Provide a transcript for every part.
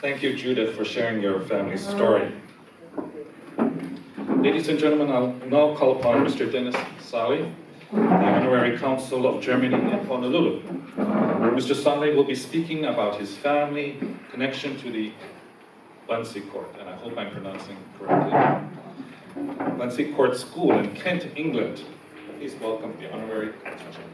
Thank you, Judith, for sharing your family's story. Ladies and gentlemen, I'll now call upon Mr. Dennis Salle, the Honorary Consul of Germany in Honolulu. Mr. Salle will be speaking about his family connection to the Lindsay Court, and I hope I'm pronouncing correctly. Lindsay Court School in Kent, England. Please welcome the Honorary Consul.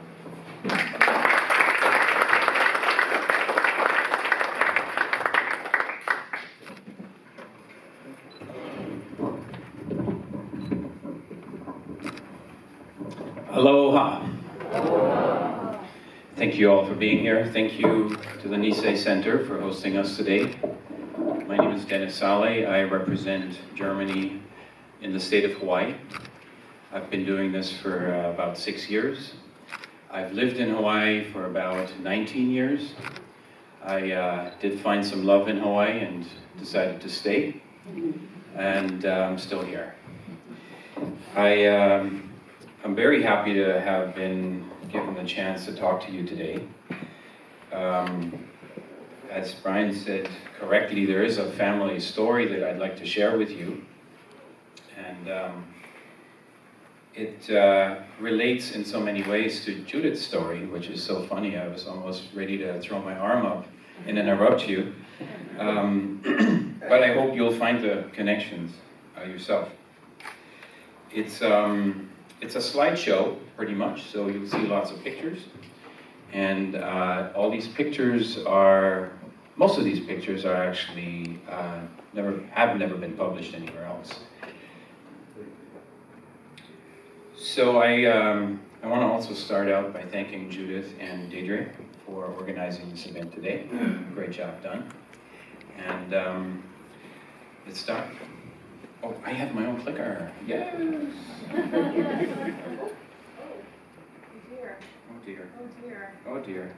Aloha. Thank you all for being here. Thank you to the Nisei Center for hosting us today. My name is Dennis Salle. I represent Germany in the state of Hawaii. I've been doing this for about 6 years. I've lived in Hawaii for about 19 years. I did find some love in Hawaii and decided to stay, and I'm still here. I'm very happy to have been given the chance to talk to you today. As Brian said correctly, there is a family story that I'd like to share with you. And it relates in so many ways to Judith's story, which is so funny. I was almost ready to throw my arm up and interrupt you. But I hope you'll find the connections yourself. It's a slideshow, pretty much, so you'll see lots of pictures. And all these pictures most of these pictures are actually have never been published anywhere else. So I want to also start out by thanking Judith and Deidre for organizing this event today. Great job done. And let's start. Oh, I have my own clicker. Yes. Oh dear. Oh dear.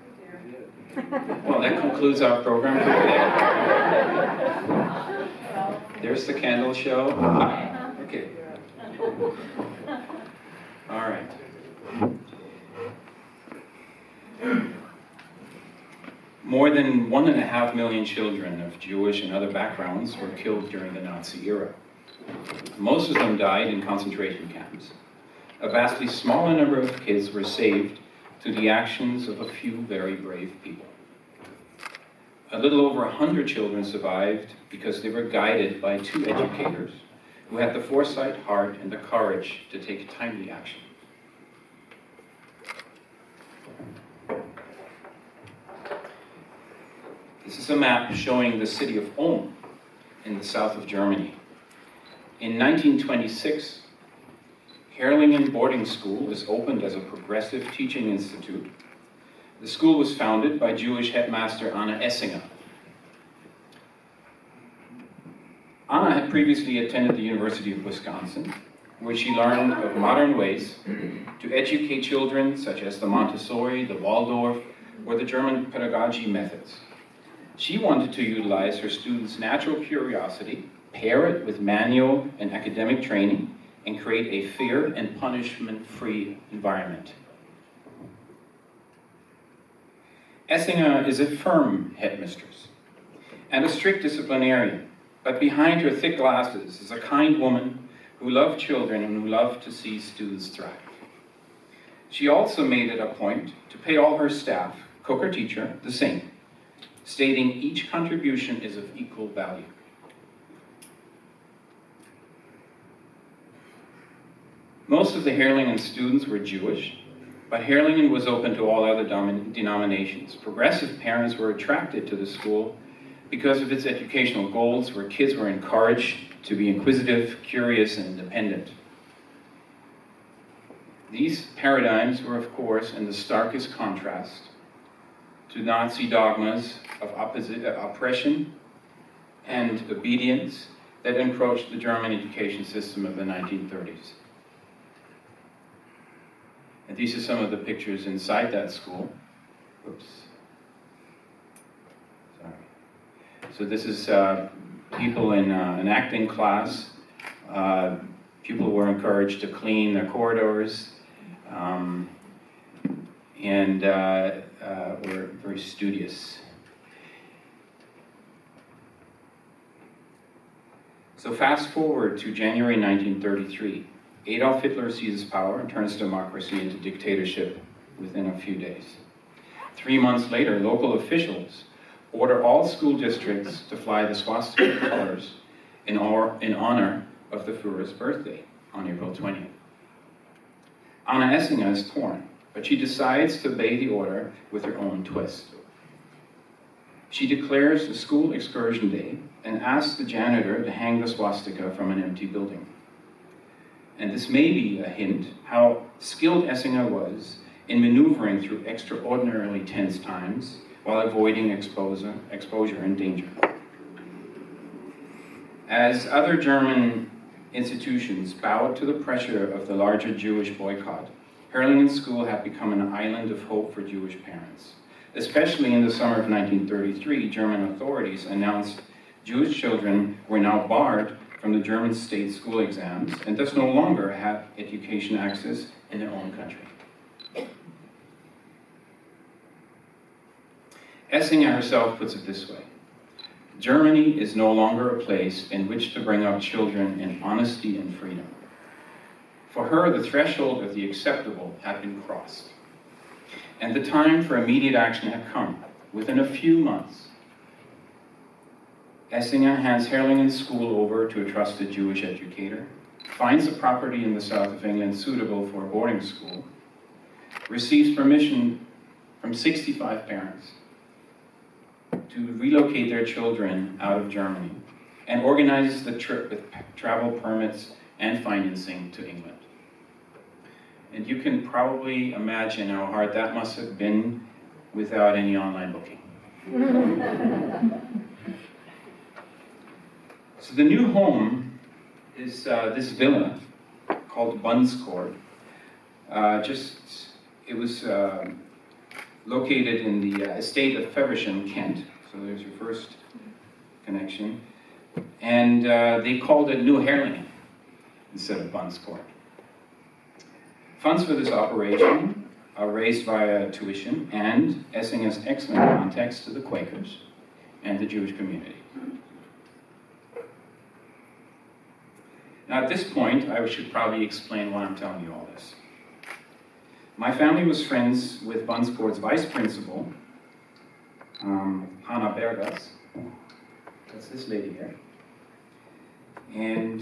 Well, that concludes our program for today. There's the candle show. Okay. All right. More than 1.5 million children of Jewish and other backgrounds were killed during the Nazi era. Most of them died in concentration camps. A vastly smaller number of kids were saved through the actions of a few very brave people. A little over 100 children survived because they were guided by 2 educators who had the foresight, heart, and the courage to take timely action. This is a map showing the city of Ulm in the south of Germany. In 1926, Herrlingen Boarding School was opened as a progressive teaching institute. The school was founded by Jewish headmaster Anna Essinger. Anna had previously attended the University of Wisconsin, where she learned of modern ways to educate children, such as the Montessori, the Waldorf, or the German pedagogy methods. She wanted to utilize her students' natural curiosity, pair it with manual and academic training, and create a fair and punishment-free environment. Essinger is a firm headmistress and a strict disciplinarian, but behind her thick glasses is a kind woman who loved children and who loved to see students thrive. She also made it a point to pay all her staff, cook or teacher, the same, stating each contribution is of equal value. Most of the Herrlingen students were Jewish, but Herrlingen was open to all other denominations. Progressive parents were attracted to the school because of its educational goals, where kids were encouraged to be inquisitive, curious, and independent. These paradigms were, of course, in the starkest contrast to Nazi dogmas of oppression and obedience that encroached the German education system of the 1930s. And these are some of the pictures inside that school. Oops. Sorry. So this is people in an acting class. People were encouraged to clean their corridors and were very studious. So fast forward to January 1933. Adolf Hitler seizes power and turns democracy into dictatorship within a few days. 3 months later, local officials order all school districts to fly the swastika colors in honor of the Führer's birthday on April 20th. Anna Essinger is torn, but she decides to obey the order with her own twist. She declares the school excursion day and asks the janitor to hang the swastika from an empty building. And this may be a hint how skilled Essinger was in maneuvering through extraordinarily tense times while avoiding exposure and danger. As other German institutions bowed to the pressure of the larger Jewish boycott, Herrlingen School had become an island of hope for Jewish parents. Especially in the summer of 1933, German authorities announced Jewish children were now barred from the German state school exams and thus no longer had education access in their own country. Essinger herself puts it this way: Germany is no longer a place in which to bring up children in honesty and freedom. For her, the threshold of the acceptable had been crossed, and the time for immediate action had come. Within a few months, Essinger hands Herrlingen School over to a trusted Jewish educator, finds a property in the south of England suitable for a boarding school, receives permission from 65 parents to relocate their children out of Germany, and organizes the trip with travel permits and financing to England. And you can probably imagine how hard that must have been without any online booking. So the new home is this villa called Bundscourt. It was located in the estate of Feversham, Kent. So there's your first connection. And they called it New Herrlingen instead of Bundscourt. Funds for this operation are raised via tuition and Essinger's excellent contacts to the Quakers and the Jewish community. Now at this point, I should probably explain why I'm telling you all this. My family was friends with Bundscourt's vice principal, Hannah Bergas. That's this lady here. And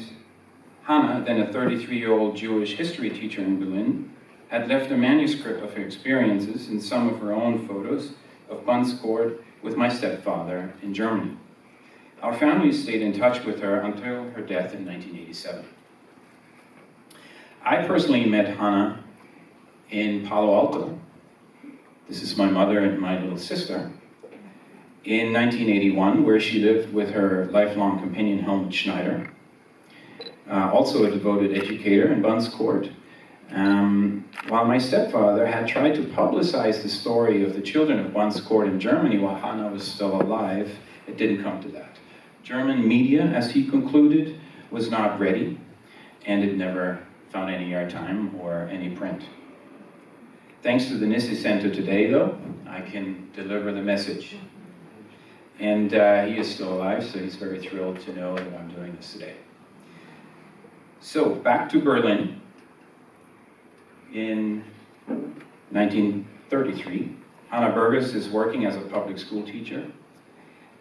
Hannah, then a 33-year-old Jewish history teacher in Berlin, had left a manuscript of her experiences and some of her own photos of Bundscourt with my stepfather in Germany. Our family stayed in touch with her until her death in 1987. I personally met Hannah in Palo Alto. This is my mother and my little sister. In 1981, where she lived with her lifelong companion Helmut Schneider, also a devoted educator in Bundscourt. While my stepfather had tried to publicize the story of the children of Bundscourt in Germany while Hannah was still alive, it didn't come to that. German media, as he concluded, was not ready, and it never found any airtime or any print. Thanks to the Nisei Center today, though, I can deliver the message. And he is still alive, so he's very thrilled to know that I'm doing this today. So, back to Berlin. In 1933, Hannah Bergas is working as a public school teacher,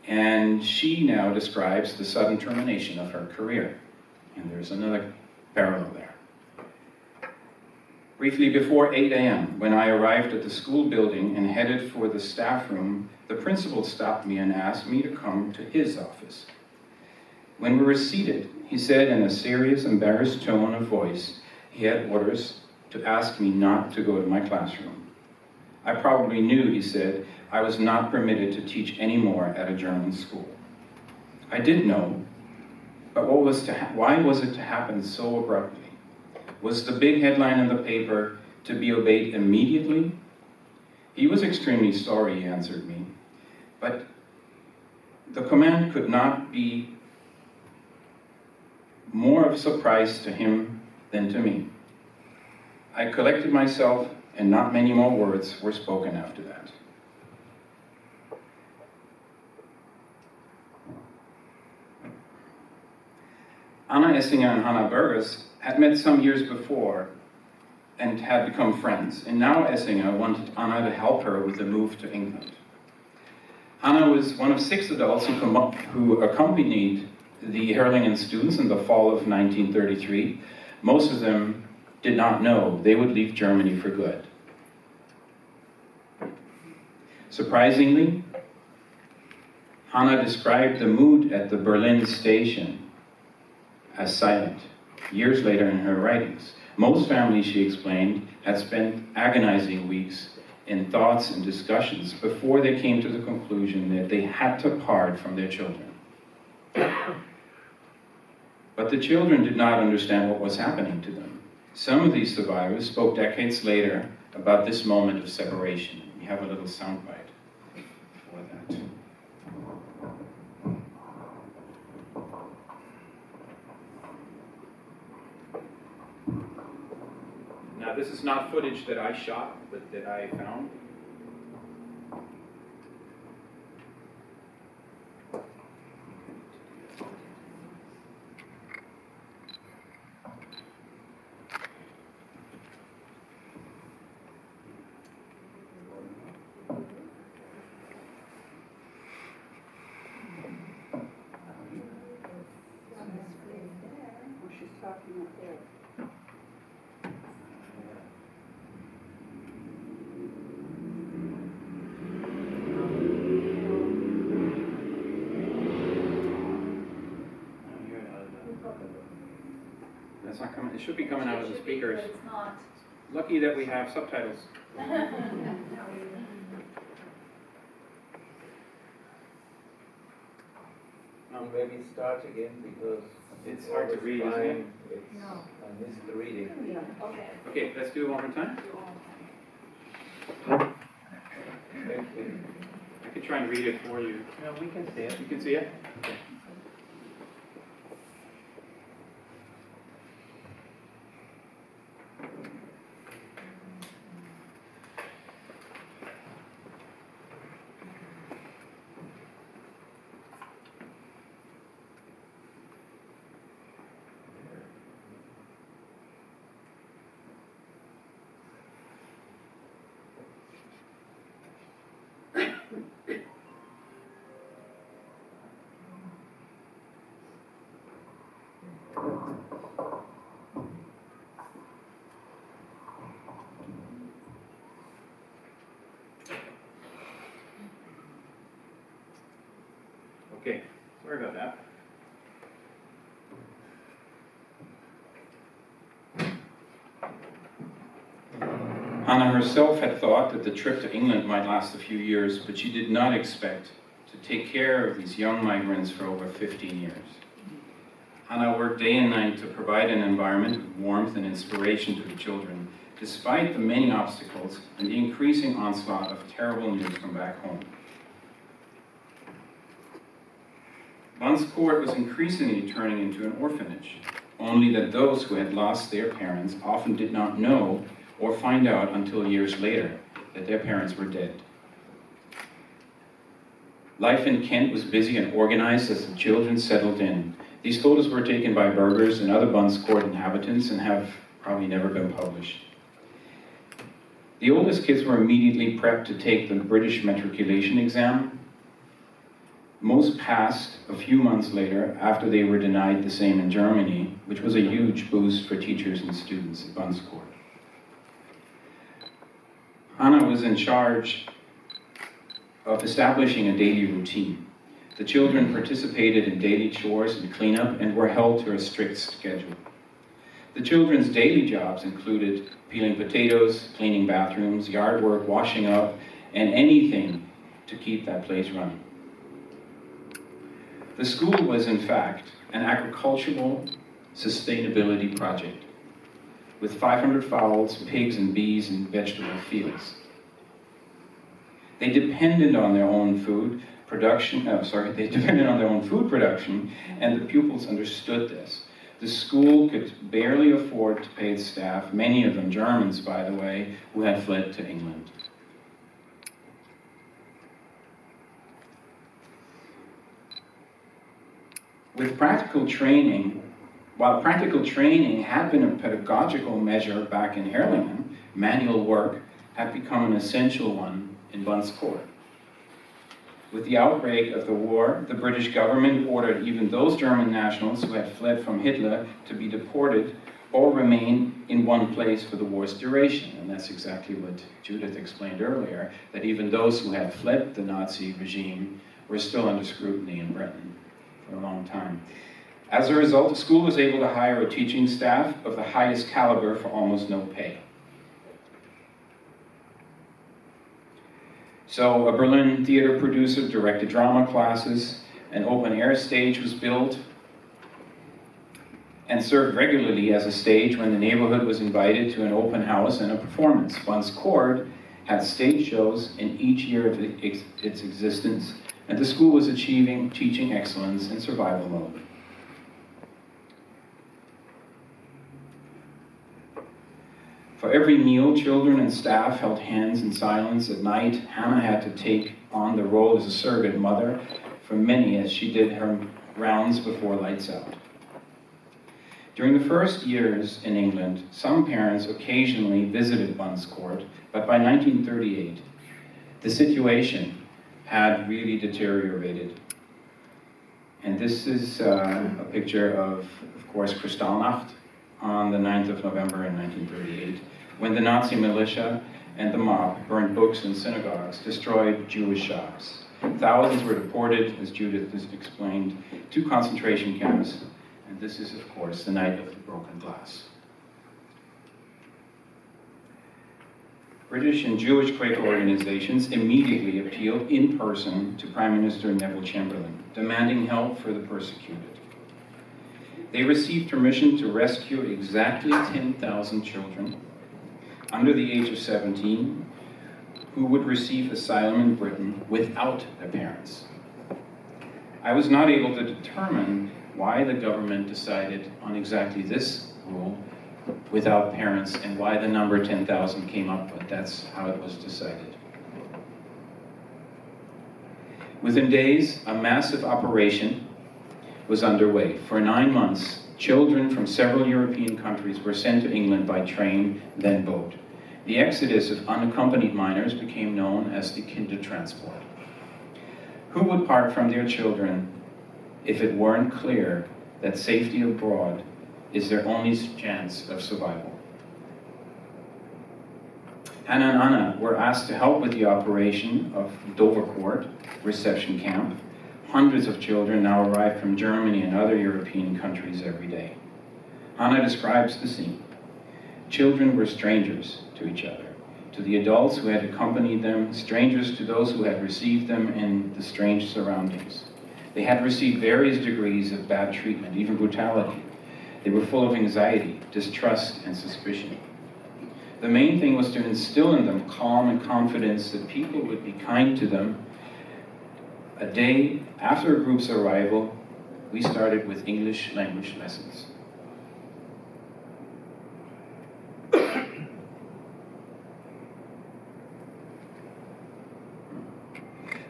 and she now describes the sudden termination of her career. And there's another parallel there. Briefly before 8 a.m., when I arrived at the school building and headed for the staff room, the principal stopped me and asked me to come to his office. When we were seated, he said in a serious, embarrassed tone of voice, he had orders to ask me not to go to my classroom. I probably knew, he said, I was not permitted to teach anymore at a German school. I did know, but why was it to happen so abruptly? Was the big headline in the paper to be obeyed immediately? He was extremely sorry, he answered me, but the command could not be more of a surprise to him than to me. I collected myself, and not many more words were spoken after that. Anna Essinger and Hannah Burgess had met some years before and had become friends, and now Essinger wanted Anna to help her with the move to England. Anna was one of 6 adults who accompanied the Herlingen students in the fall of 1933. Most of them did not know they would leave Germany for good. Surprisingly, Hannah described the mood at the Berlin station as silent, years later in her writings. Most families, she explained, had spent agonizing weeks in thoughts and discussions before they came to the conclusion that they had to part from their children. But the children did not understand what was happening to them. Some of these survivors spoke decades later about this moment of separation. We have a little soundbite for that. Now, this is not footage that I shot, but that I found. She's talking up there. That's not coming. It should be coming out of the speakers. But it's not. Lucky that we have subtitles. Maybe start again because It's hard to read, isn't it? I missed the reading. Okay. Okay, let's do it one more time. I could try and read it for you. No, we can see it. You can see it? Okay, sorry about that. Hannah herself had thought that the trip to England might last a few years, but she did not expect to take care of these young migrants for over 15 years. Hannah worked day and night to provide an environment of warmth and inspiration to the children, despite the many obstacles and the increasing onslaught of terrible news from back home. Buns Court was increasingly turning into an orphanage, only that those who had lost their parents often did not know or find out until years later that their parents were dead. Life in Kent was busy and organized as the children settled in. These photos were taken by burghers and other Buns Court inhabitants and have probably never been published. The oldest kids were immediately prepped to take the British matriculation exam. Most passed a few months later after they were denied the same in Germany, which was a huge boost for teachers and students at Buns Court. Hannah was in charge of establishing a daily routine. The children participated in daily chores and cleanup and were held to a strict schedule. The children's daily jobs included peeling potatoes, cleaning bathrooms, yard work, washing up, and anything to keep that place running. The school was, in fact, an agricultural sustainability project with 500 fowls, pigs, and bees in vegetable fields. They depended on their own food production, and the pupils understood this. The school could barely afford to pay its staff, many of them Germans, by the way, who had fled to England. With practical training While practical training had been a pedagogical measure back in Erlangen, manual work had become an essential one in Bundscourt. With the outbreak of the war, the British government ordered even those German nationals who had fled from Hitler to be deported or remain in one place for the war's duration. And that's exactly what Judith explained earlier, that even those who had fled the Nazi regime were still under scrutiny in Britain for a long time. As a result, the school was able to hire a teaching staff of the highest caliber for almost no pay. So a Berlin theater producer directed drama classes, an open-air stage was built and served regularly as a stage when the neighborhood was invited to an open house and a performance. Bundscourt had stage shows in each year of its existence, and the school was achieving teaching excellence in survival mode. For every meal, children and staff held hands in silence. At night, Hannah had to take on the role as a surrogate mother for many as she did her rounds before lights out. During the first years in England, some parents occasionally visited Bundscourt, but by 1938, the situation had really deteriorated. And this is a picture of course, Kristallnacht on the 9th of November in 1938, when the Nazi militia and the mob burned books in synagogues, destroyed Jewish shops. Thousands were deported, as Judith has explained, to concentration camps. And this is, of course, the night of the broken glass. British and Jewish Quaker organizations immediately appealed in person to Prime Minister Neville Chamberlain, demanding help for the persecuted. They received permission to rescue exactly 10,000 children under the age of 17 who would receive asylum in Britain without their parents. I was not able to determine why the government decided on exactly this rule without parents and why the number 10,000 came up, but that's how it was decided. Within days, a massive operation was underway. For 9 months, children from several European countries were sent to England by train, then boat. The exodus of unaccompanied minors became known as the Kindertransport. Who would part from their children if it weren't clear that safety abroad is their only chance of survival? Hannah and Anna were asked to help with the operation of Dovercourt reception camp. Hundreds of children now arrive from Germany and other European countries every day. Hannah describes the scene. Children were strangers to each other, to the adults who had accompanied them, strangers to those who had received them in the strange surroundings. They had received various degrees of bad treatment, even brutality. They were full of anxiety, distrust, and suspicion. The main thing was to instill in them calm and confidence that people would be kind to them. A day after a group's arrival, we started with English language lessons.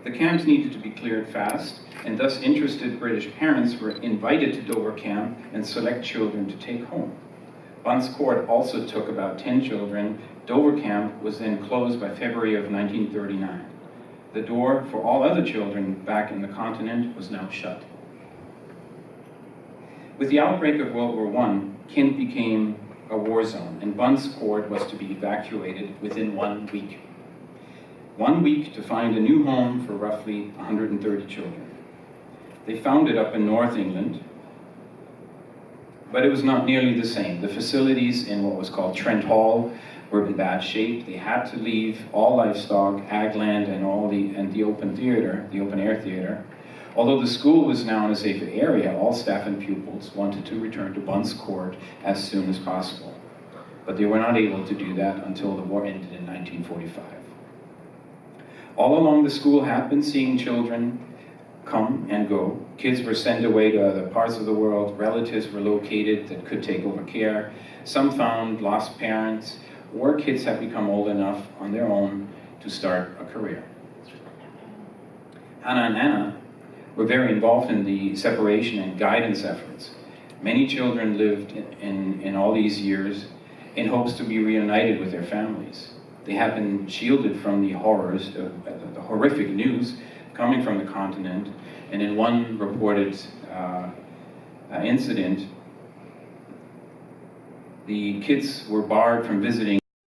The camps needed to be cleared fast, and thus interested British parents were invited to Dover camp and select children to take home. Bundscourt also took about 10 children. Dover camp was then closed by February of 1939. The door for all other children back in the continent was now shut. With the outbreak of World War I, Kent became a war zone, and Bundscourt was to be evacuated within 1 week. 1 week to find a new home for roughly 130 children. They found it up in North England, but it was not nearly the same. The facilities in what was called Trent Hall were in bad shape. They had to leave all livestock, ag land, and the open theater, the open air theater. Although the school was now in a safer area, all staff and pupils wanted to return to Bundscourt as soon as possible. But they were not able to do that until the war ended in 1945. All along, the school had been seeing children come and go. Kids were sent away to other parts of the world. Relatives were located that could take over care. Some found lost parents, or kids had become old enough on their own to start a career. Hannah and Anna were very involved in the separation and guidance efforts. Many children lived in all these years in hopes to be reunited with their families. They have been shielded from the horrors, the horrific news coming from the continent, and in one reported incident, the kids were barred from visiting